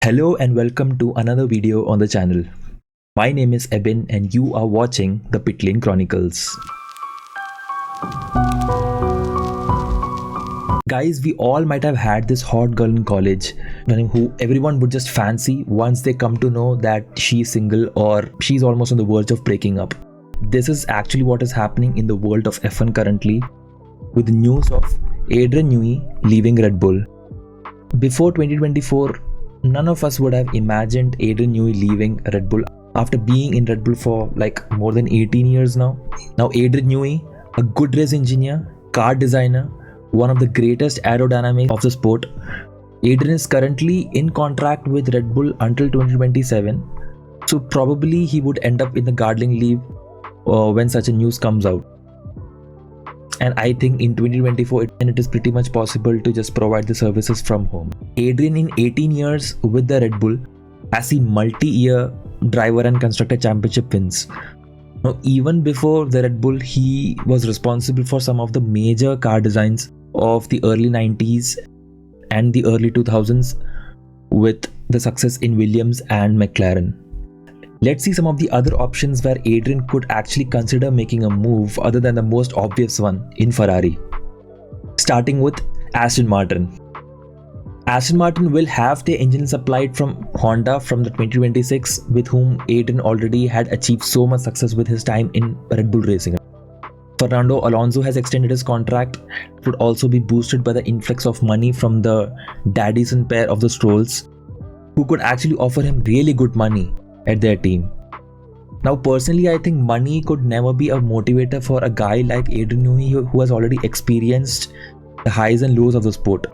Hello and welcome to another video on the channel. My name is Eben and you are watching the Pit Lane Chronicles. Guys, we all might have had this hot girl in college who everyone would just fancy once they come to know that she's single or she's almost on the verge of breaking up. This is actually what is happening in the world of F1 currently with the news of Adrian Newey leaving Red Bull. Before 2024, none of us would have imagined Adrian Newey leaving Red Bull after being in Red Bull for like more than 18 years now. Now Adrian Newey, a good race engineer, car designer, one of the greatest aerodynamics of the sport. Adrian is currently in contract with Red Bull until 2027. So probably he would end up in the gardening leave when such a news comes out. And I think in 2024 it is pretty much possible to just provide the services from home. Adrian in 18 years with the Red Bull has seen multi-year driver and constructor championship wins. Now even before the Red Bull, he was responsible for some of the major car designs of the early 90s and the early 2000s with the success in Williams and McLaren. Let's see some of the other options where Adrian could actually consider making a move other than the most obvious one in Ferrari. Starting with Aston Martin. Aston Martin will have their engine supplied from Honda from the 2026, with whom Adrian already had achieved so much success with his time in Red Bull Racing. Fernando Alonso has extended his contract. It would also be boosted by the influx of money from the Daddison pair of the Strolls, who could actually offer him really good money at their team. Now personally, I think money could never be a motivator for a guy like Adrian Newey who has already experienced the highs and lows of the sport.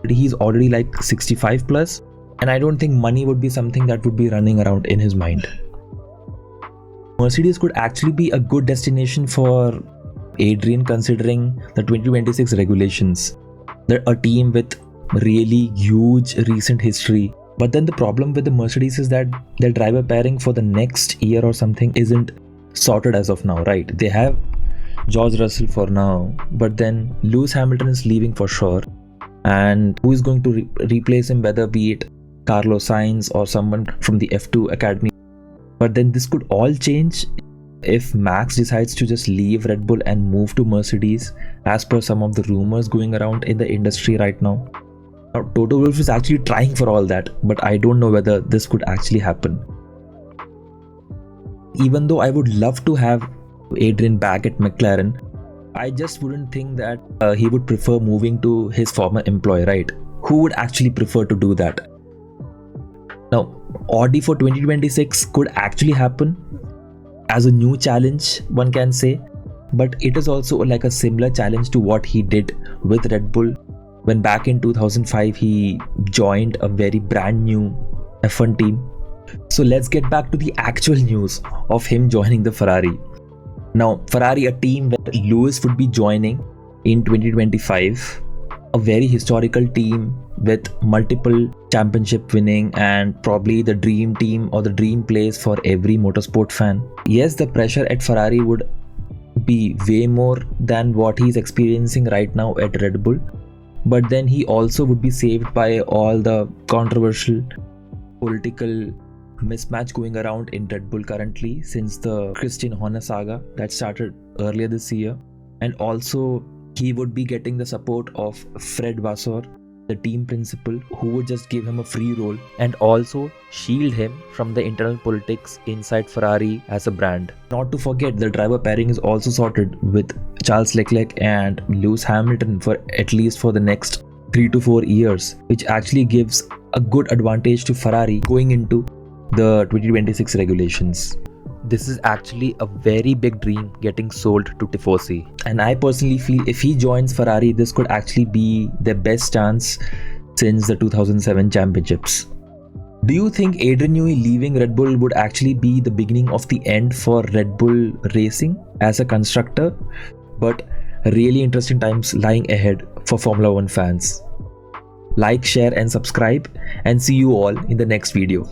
He's already like 65 plus, and I don't think money would be something that would be running around in his mind. Mercedes could actually be a good destination for Adrian considering the 2026 regulations. They're a team with really huge recent history. But then the problem with the Mercedes is that their driver pairing for the next year or something isn't sorted as of now, right? They have George Russell for now, but then Lewis Hamilton is leaving for sure. And who is going to replace him, whether be it Carlos Sainz or someone from the F2 Academy. But then this could all change if Max decides to just leave Red Bull and move to Mercedes, as per some of the rumors going around in the industry right now. Now, Toto Wolff is actually trying for all that, but I don't know whether this could actually happen. Even though I would love to have Adrian back at McLaren, I just wouldn't think that he would prefer moving to his former employer, right? Who would actually prefer to do that? Now, Audi for 2026 could actually happen as a new challenge, one can say, but it is also like a similar challenge to what he did with Red Bull when back in 2005 he joined a very brand new F1 team. So let's get back to the actual news of him joining the Ferrari. Now Ferrari, a team where Lewis would be joining in 2025, a very historical team with multiple championship winning and probably the dream team or the dream place for every motorsport fan. Yes, the pressure at Ferrari would be way more than what he's experiencing right now at Red Bull. But then he also would be saved by all the controversial political mismatch going around in Red Bull currently since the Christian Horner saga that started earlier this year. And also he would be getting the support of Fred Vasseur, the team principal, who would just give him a free role and also shield him from the internal politics inside Ferrari as a brand. Not to forget, the driver pairing is also sorted with Charles Leclerc and Lewis Hamilton for at least for the next 3 to 4 years, which actually gives a good advantage to Ferrari going into the 2026 regulations. This is actually a very big dream getting sold to Tifosi, and I personally feel if he joins Ferrari, this could actually be their best chance since the 2007 championships. Do you think Adrian Newey leaving Red Bull would actually be the beginning of the end for Red Bull Racing as a constructor? But really interesting times lying ahead for Formula 1 fans. Like, share and subscribe, and see you all in the next video.